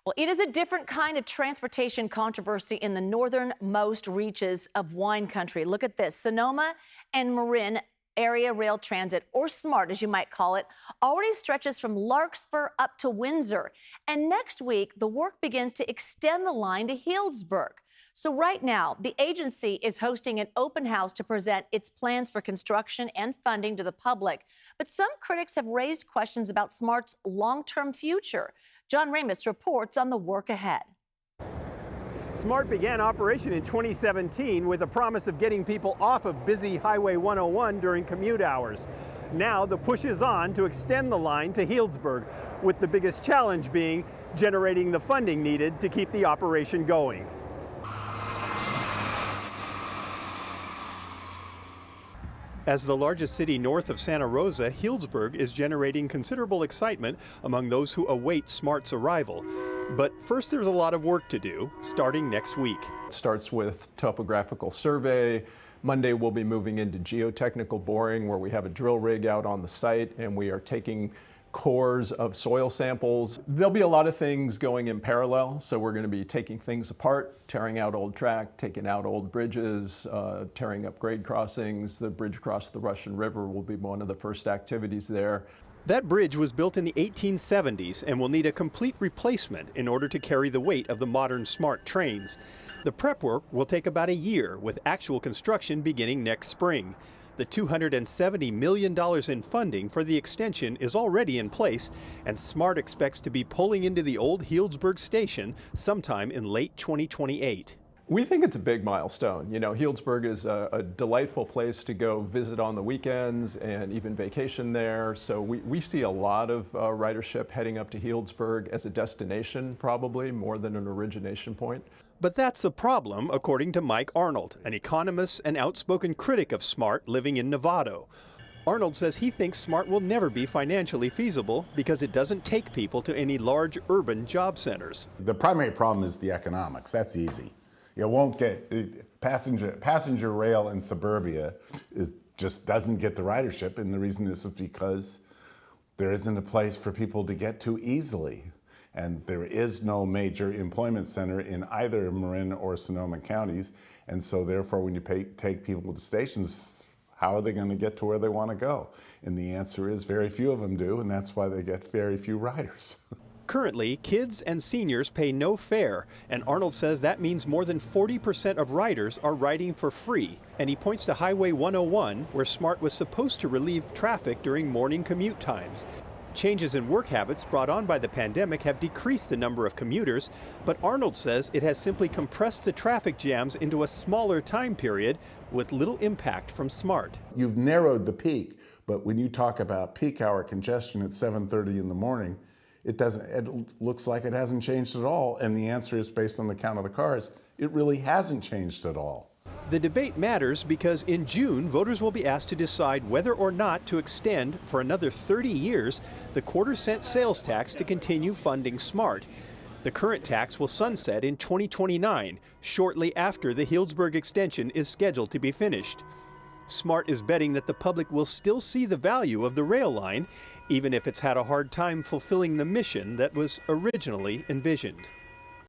Well, it is a different kind of transportation controversy in the northernmost reaches of wine country. Look at this. Sonoma and Marin Area Rail Transit, or SMART as you might call it, already stretches from Larkspur up to Windsor. And next week, the work begins to extend the line to Healdsburg. So right now, the agency is hosting an open house to present its plans for construction and funding to the public. But some critics have raised questions about SMART's long-term future. John Ramos reports on the work ahead. SMART began operation in 2017 with a promise of getting people off of busy Highway 101 during commute hours. Now the push is on to extend the line to Healdsburg, with the biggest challenge being generating the funding needed to keep the operation going. As the largest city north of Santa Rosa, Healdsburg is generating considerable excitement among those who await SMART's arrival. But first there's a lot of work to do, starting next week. It starts with topographical survey. Monday we'll be moving into geotechnical boring, where we have a drill rig out on the site and we are taking cores of soil samples. There'll be a lot of things going in parallel, so we're going to be taking things apart, tearing out old track, taking out old bridges, tearing up grade crossings. The bridge across the Russian River will be one of the first activities there. That bridge was built in the 1870s and will need a complete replacement in order to carry the weight of the modern SMART trains. The prep work will take about a year, with actual construction beginning next spring. The $270 million in funding for the extension is already in place, and SMART expects to be pulling into the old Healdsburg station sometime in late 2028. We think it's a big milestone. You know, Healdsburg is a delightful place to go visit on the weekends and even vacation there. So we see a lot of ridership heading up to Healdsburg as a destination, probably more than an origination point. But that's a problem, according to Mike Arnold, an economist and outspoken critic of SMART living in Novato. Arnold says he thinks SMART will never be financially feasible because it doesn't take people to any large urban job centers. The primary problem is the economics. That's easy. You won't get passenger rail in suburbia just doesn't get the ridership, and the reason is because there isn't a place for people to get to easily. And there is no major employment center in either Marin or Sonoma counties. And so therefore, when you take people to stations, how are they going to get to where they want to go? And the answer is very few of them do, and that's why they get very few riders. Currently, kids and seniors pay no fare, and Arnold says that means more than 40% of riders are riding for free. And he points to Highway 101, where SMART was supposed to relieve traffic during morning commute times. Changes in work habits brought on by the pandemic have decreased the number of commuters, but Arnold says it has simply compressed the traffic jams into a smaller time period with little impact from SMART. You've narrowed the peak, but when you talk about peak hour congestion at 7:30 in the morning, it looks like it hasn't changed at all, and the answer is, based on the count of the cars, it really hasn't changed at all. The debate matters because in June, voters will be asked to decide whether or not to extend for another 30 years the quarter-cent sales tax to continue funding SMART. The current tax will sunset in 2029, shortly after the Healdsburg extension is scheduled to be finished. SMART is betting that the public will still see the value of the rail line, even if it's had a hard time fulfilling the mission that was originally envisioned.